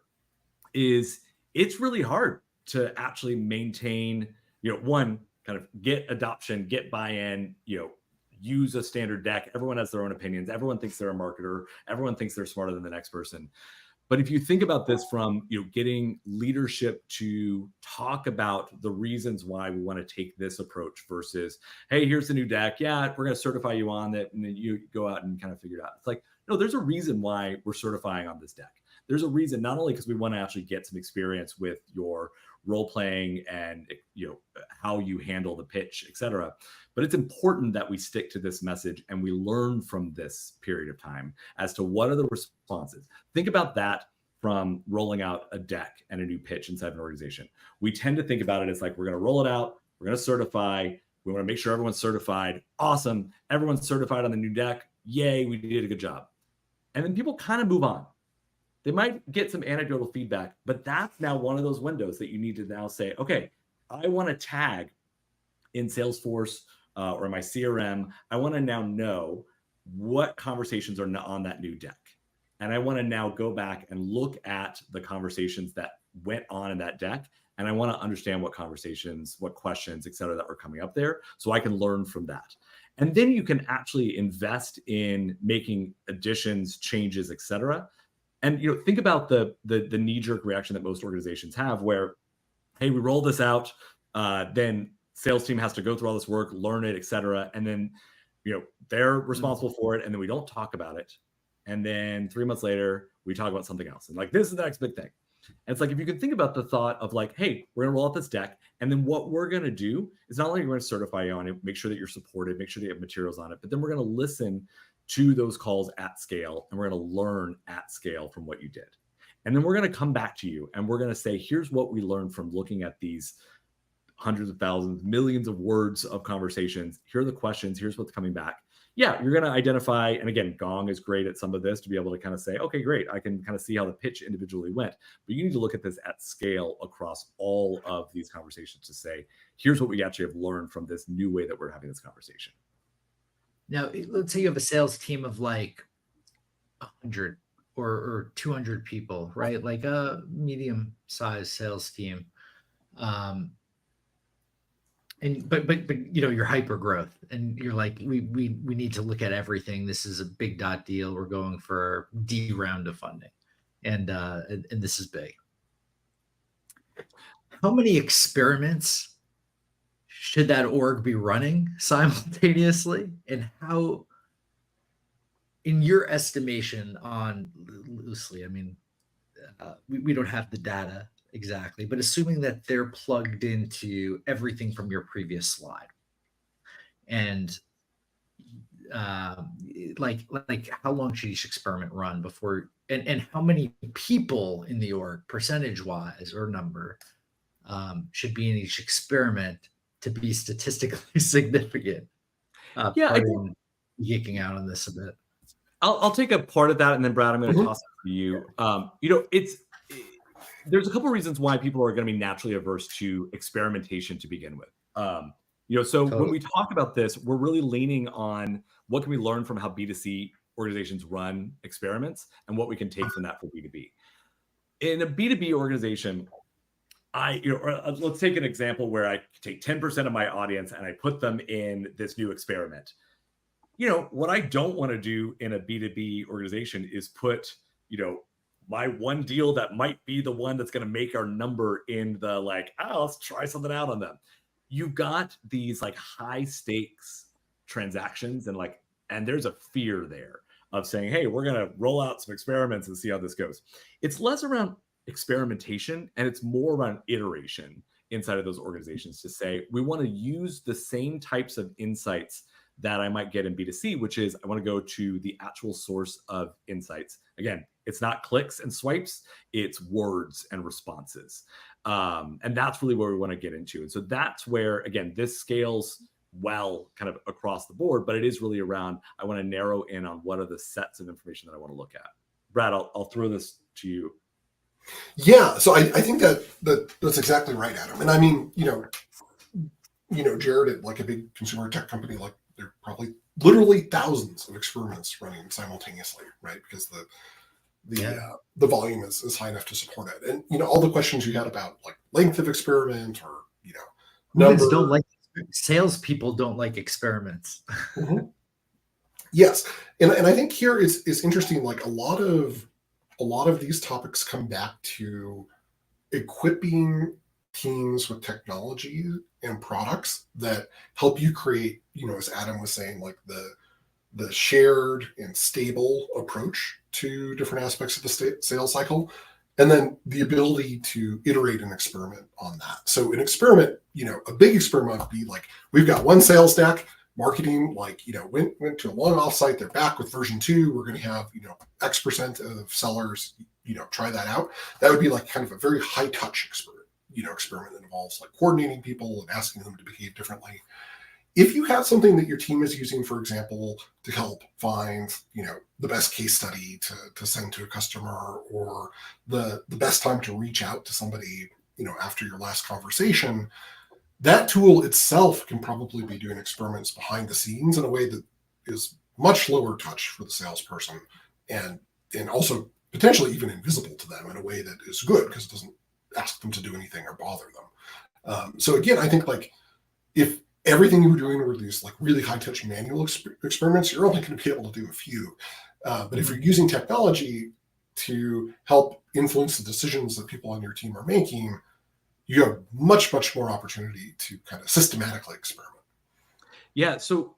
is it's really hard to actually maintain, one, kind of get adoption, get buy-in, use a standard deck. Everyone has their own opinions. Everyone thinks they're a marketer. Everyone thinks they're smarter than the next person. But if you think about this from, getting leadership to talk about the reasons why we want to take this approach versus, hey, here's the new deck. Yeah, we're going to certify you on it. And then you go out and kind of figure it out. It's like, no, there's a reason why we're certifying on this deck. There's a reason, not only because we want to actually get some experience with your role playing and how you handle the pitch, et cetera. But it's important that we stick to this message and we learn from this period of time as to what are the responses. Think about that from rolling out a deck and a new pitch inside an organization. We tend to think about it as like, we're going to roll it out, we're going to certify, we want to make sure everyone's certified. Awesome. Everyone's certified on the new deck. Yay, we did a good job. And then people kind of move on. They might get some anecdotal feedback, but that's now one of those windows that you need to now say, okay, I want to tag in Salesforce or my CRM. I want to now know what conversations are on that new deck. And I want to now go back and look at the conversations that went on in that deck. And I want to understand what conversations, what questions, et cetera, that were coming up there, so I can learn from that. And then you can actually invest in making additions, changes, et cetera. And think about the knee-jerk reaction that most organizations have, where, hey, we roll this out, then sales team has to go through all this work, learn it, et cetera, and then they're responsible for it, and then we don't talk about it, and then 3 months later we talk about something else, and like, this is the next big thing. And it's like, if you can think about the thought of like, hey, we're gonna roll out this deck, and then what we're gonna do is not only we're gonna certify you on it, make sure that you're supported, make sure that you have materials on it, but then we're gonna listen to those calls at scale, and we're going to learn at scale from what you did. And then we're going to come back to you and we're going to say, here's what we learned from looking at these hundreds of thousands, millions of words of conversations. Here are the questions. Here's what's coming back. Yeah, you're going to identify, and again, Gong is great at some of this to be able to kind of say, okay, great, I can kind of see how the pitch individually went. But you need to look at this at scale across all of these conversations to say, here's what we actually have learned from this new way that we're having this conversation. Now, let's say you have a sales team of like 100 or 200 people, right? Like a medium-sized sales team. But you're hyper growth, and you're like, we need to look at everything. This is a big deal. We're going for D round of funding, and this is big. How many experiments should that org be running simultaneously? And how, in your estimation, on loosely, I mean, we don't have the data exactly, but assuming that they're plugged into everything from your previous slide, and like how long should each experiment run before, and how many people in the org, percentage wise or number, should be in each experiment to be statistically significant? I think geeking out on this a bit. I'll take a part of that, and then Brad, I'm going to toss it to you. there's a couple of reasons why people are going to be naturally averse to experimentation to begin with. So when we talk about this, we're really leaning on what can we learn from how B2C organizations run experiments and what we can take from that for B2B. In a B2B organization, let's take an example where I take 10% of my audience and I put them in this new experiment. What I don't want to do in a B2B organization is put, my one deal that might be the one that's going to make our number in the let's try something out on them. You've got these high stakes transactions and there's a fear there of saying, hey, we're going to roll out some experiments and see how this goes. It's less around experimentation and it's more around iteration inside of those organizations to say, we want to use the same types of insights that I might get in B2C, which is I want to go to the actual source of insights. Again, it's not clicks and swipes, it's words and responses. And that's really where we want to get into. And so that's where, again, this scales well kind of across the board, but it is really around, I want to narrow in on what are the sets of information that I want to look at. Brad, I'll throw this to you. Yeah, so I think that's exactly right, Adam. And I mean, Jared at a big consumer tech company, there are probably literally thousands of experiments running simultaneously, right? Because the volume is high enough to support it. And all the questions you had about length of experiment or humans don't like salespeople don't like experiments. Mm-hmm. Yes, and I think here is interesting. A lot of these topics come back to equipping teams with technology and products that help you create, as Adam was saying, the shared and stable approach to different aspects of the sales cycle, and then the ability to iterate and experiment on that. So an experiment, a big experiment would be we've got one sales deck, marketing, went to a long offsite, they're back with version 2, we're going to have, X% of sellers, try that out. That would be kind of a very high touch experiment that involves coordinating people and asking them to behave differently. If you have something that your team is using, for example, to help find, the best case study to send to a customer, or the best time to reach out to somebody, after your last conversation, that tool itself can probably be doing experiments behind the scenes in a way that is much lower touch for the salesperson and also potentially even invisible to them in a way that is good because it doesn't ask them to do anything or bother them. So again, I think if everything you were doing were these really high touch manual experiments, you're only going to be able to do a few. But if you're using technology to help influence the decisions that people on your team are making, you have much, much more opportunity to kind of systematically experiment. Yeah. So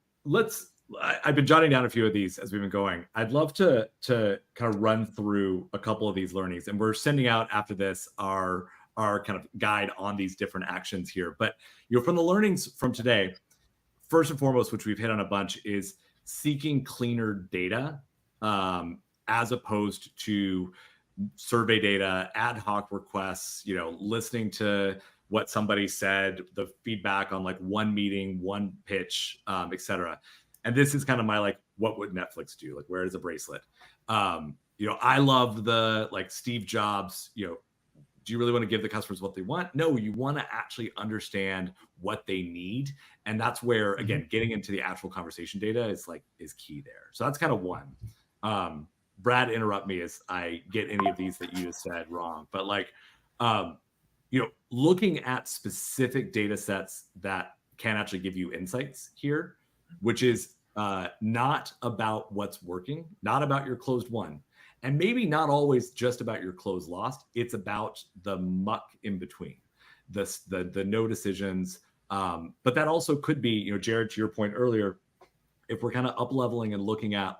I've been jotting down a few of these as we've been going. I'd love to kind of run through a couple of these learnings, and we're sending out after this our kind of guide on these different actions here. But from the learnings from today, first and foremost, which we've hit on a bunch, is seeking cleaner data as opposed to survey data, ad hoc requests, listening to what somebody said, the feedback on one meeting, one pitch, et cetera. And this is kind of my what would Netflix do? Where is a bracelet? I love the Steve Jobs, do you really want to give the customers what they want? No, you want to actually understand what they need. And that's where, again, getting into the actual conversation data is key there. So that's kind of one. Brad, interrupt me as I get any of these that you just said wrong. But looking at specific data sets that can actually give you insights here, which is not about what's working, not about your closed won, and maybe not always just about your closed lost. It's about the muck in between, the no decisions. But that also could be, Jared, to your point earlier, if we're kind of up leveling and looking at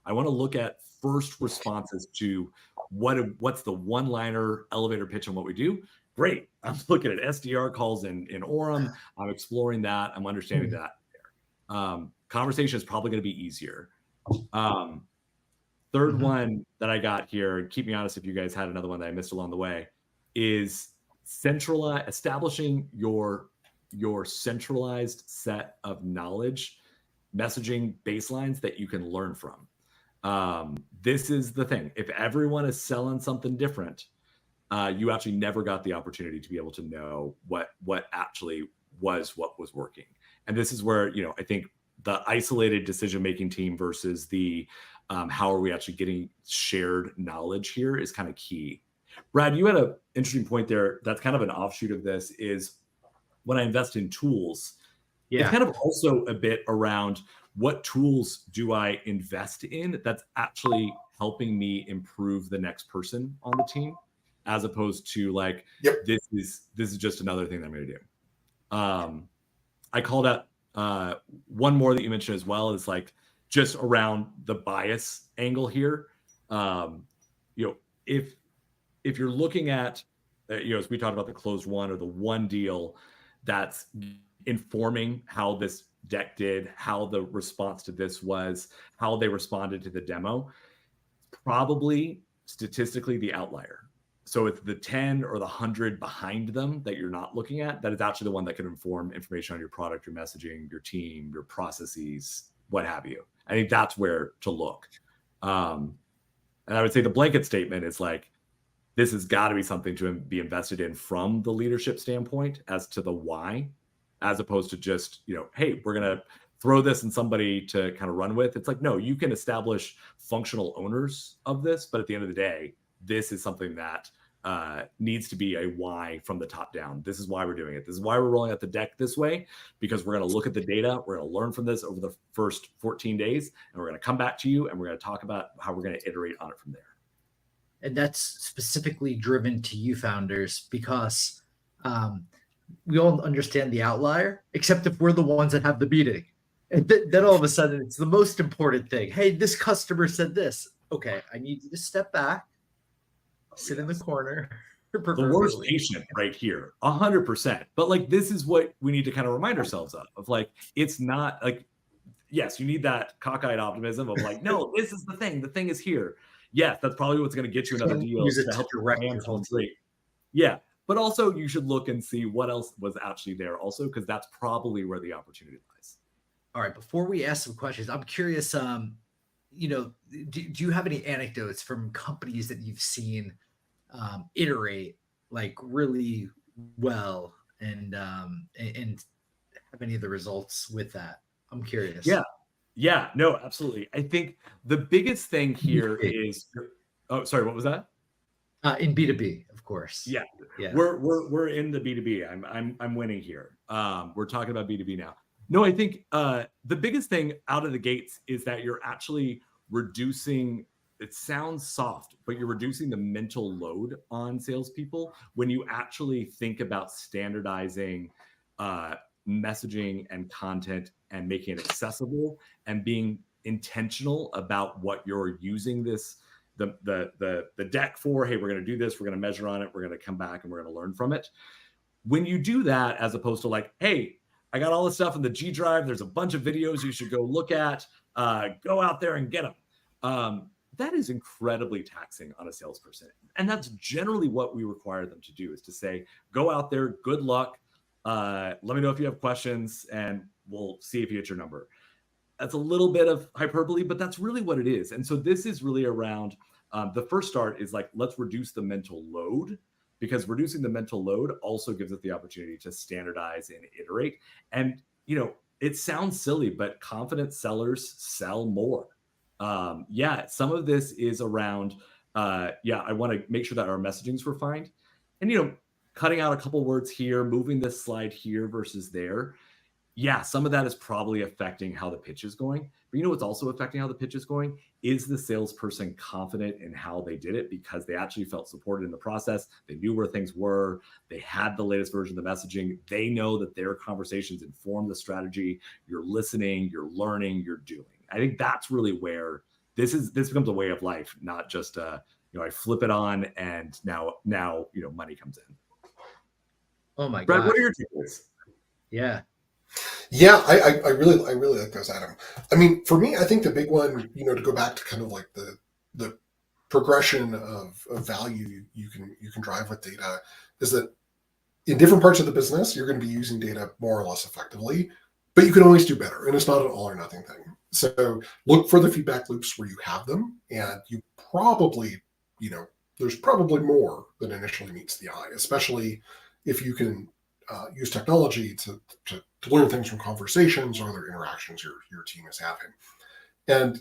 I want to look at first responses to what's the one-liner elevator pitch on what we do. Great. I'm looking at SDR calls in Orem. I'm exploring that. I'm understanding that. Conversation is probably going to be easier. Third one that I got here, and keep me honest if you guys had another one that I missed along the way, is establishing your centralized set of knowledge, messaging baselines that you can learn from. This is the thing. If everyone is selling something different, you actually never got the opportunity to be able to know what actually was what was working. And this is where, I think the isolated decision-making team versus the how are we actually getting shared knowledge here is kind of key. Brad, you had an interesting point there. That's kind of an offshoot of this is when I invest in tools, it's kind of also a bit around what tools do I invest in that's actually helping me improve the next person on the team, as opposed to like, this is just another thing that I'm going to do. I called out one more that you mentioned as well is like just around the bias angle here. If you're looking at, as we talked about the closed one or the one deal that's informing how this deck did, how the response to this was, how they responded to the demo, probably statistically the outlier. So it's the 10 or the 100 behind them that you're not looking at, that is actually the one that can inform information on your product, your messaging, your team, your processes, what have you. I think that's where to look. And I would say the blanket statement is like, this has got to be something to be invested in from the leadership standpoint as to the why, as opposed to just, hey, we're going to throw this in somebody to kind of run with. It's like, no, you can establish functional owners of this, but at the end of the day, this is something that needs to be a why from the top down. This is why we're doing it. This is why we're rolling out the deck this way, because we're going to look at the data. We're going to learn from this over the first 14 days, and we're going to come back to you, and we're going to talk about how we're going to iterate on it from there. And that's specifically driven to you founders because we all understand the outlier, except if we're the ones that have the meeting. And then all of a sudden, it's the most important thing. Hey, this customer said this. Okay, I need you to step back, sit in the corner. The worst patient right here, 100%. But like, this is what we need to kind of remind ourselves of like, it's not like, yes, you need that cockeyed optimism of like, no, this is the thing. The thing is here. Yes, that's probably what's going to get you another deal to help direct your home great. Yeah, but also you should look and see what else was actually there also, because that's probably where the opportunity lies. All right, before we ask some questions, I'm curious, do you have any anecdotes from companies that you've seen iterate like really well and have any of the results with that? I'm curious. Yeah, no, absolutely. I think the biggest thing here is, oh, sorry, what was that? In B2B, of course. Yeah. We're in the B2B. I'm winning here. We're talking about B2B now. No, I think the biggest thing out of the gates is that you're actually reducing. It sounds soft, but you're reducing the mental load on salespeople when you actually think about standardizing messaging and content and making it accessible and being intentional about what you're using the deck for. Hey, we're going to do this. We're going to measure on it. We're going to come back and we're going to learn from it. When you do that, as opposed to like, hey, I got all this stuff in the G Drive. There's a bunch of videos you should go look at. Go out there and get them. That is incredibly taxing on a salesperson. And that's generally what we require them to do, is to say, go out there, good luck. Let me know if you have questions and we'll see if you get your number. That's a little bit of hyperbole, but that's really what it is. And so this is really around the first start is like, let's reduce the mental load, because reducing the mental load also gives us the opportunity to standardize and iterate. And, it sounds silly, but confident sellers sell more. Some of this is around, I want to make sure that our messaging is refined and, cutting out a couple words here, moving this slide here versus there. Yeah, some of that is probably affecting how the pitch is going. But what's also affecting how the pitch is going? Is the salesperson confident in how they did it because they actually felt supported in the process? They knew where things were. They had the latest version of the messaging. They know that their conversations inform the strategy. You're listening, you're learning, you're doing. I think that's really where this becomes a way of life, not just I flip it on and now money comes in. Oh my God. Brad, what are your takeaways? Yeah. Yeah, I really like those, Adam. I mean, for me, I think the big one, to go back to kind of like the progression of value you can drive with data is that in different parts of the business, you're going to be using data more or less effectively, but you can always do better. And it's not an all or nothing thing. So look for the feedback loops where you have them, and you probably, the there's probably more than initially meets the eye, especially if you can use technology to learn things from conversations or other interactions your team is having. And,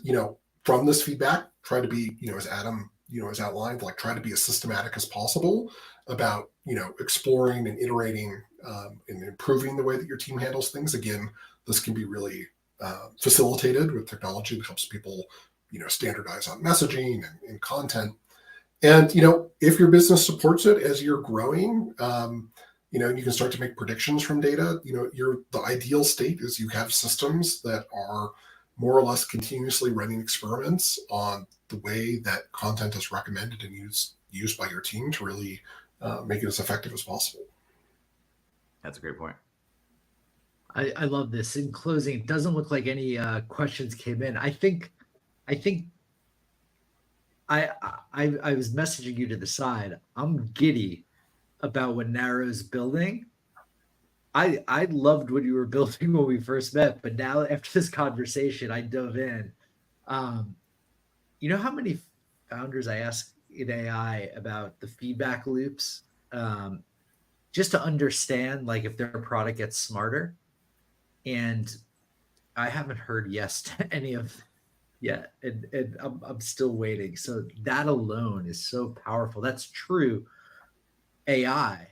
from this feedback, try to be, as Adam, has outlined, like try to be as systematic as possible about, exploring and iterating and improving the way that your team handles things. Again, this can be really facilitated with technology that helps people, standardize on messaging and content. And, if your business supports it as you're growing, you can start to make predictions from data. The ideal state is you have systems that are more or less continuously running experiments on the way that content is recommended and used by your team to really make it as effective as possible. That's a great point. I love this. In closing, it doesn't look like any questions came in. I think I was messaging you to the side. I'm giddy about what Narrow's building. I loved what you were building when we first met, but now after this conversation, I dove in. You know how many founders I ask in AI about the feedback loops, just to understand like if their product gets smarter, and I haven't heard yes to any of them yet, and I'm still waiting. So that alone is so powerful. That's true AI.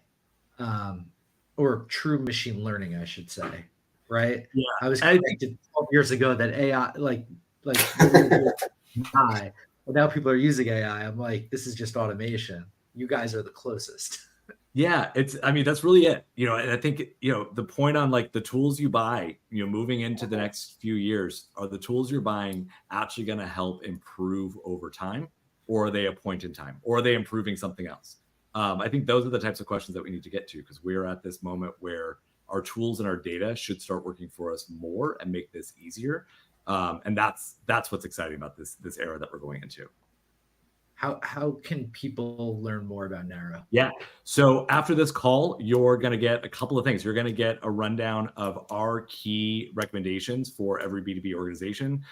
Or true machine learning, I should say, right? Yeah, I was corrected 12 years ago that AI, like AI, but now people are using AI. I'm like, this is just automation. You guys are the closest. Yeah, that's really it. And I think, the point on like the tools you buy, moving into the next few years, are the tools you're buying actually going to help improve over time, or are they a point in time, or are they improving something else? I think those are the types of questions that we need to get to, because we're at this moment where our tools and our data should start working for us more and make this easier. And that's what's exciting about this era that we're going into. How can people learn more about Narrow? Yeah. So after this call, you're going to get a couple of things. You're going to get a rundown of our key recommendations for every B2B organization.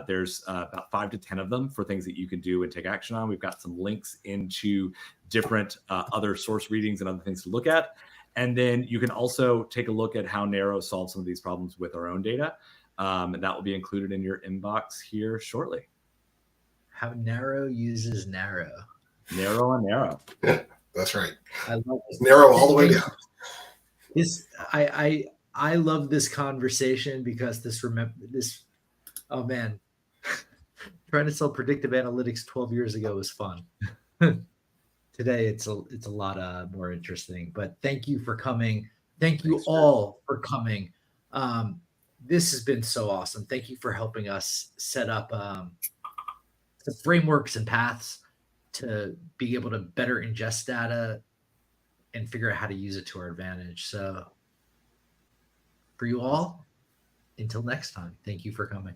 There's about 5 to 10 of them for things that you can do and take action on. We've got some links into different other source readings and other things to look at. And then you can also take a look at how Narrow solves some of these problems with our own data. And that will be included in your inbox here shortly. How Narrow uses Narrow. Narrow on Narrow. That's right. I love it. Narrow all the way down. I love this conversation because this. Oh man, trying to sell predictive analytics 12 years ago was fun. Today it's a lot more interesting. But thank you for coming. Thank you all for coming. This has been so awesome. Thank you for helping us set up the frameworks and paths to be able to better ingest data and figure out how to use it to our advantage. So for you all, until next time, thank you for coming.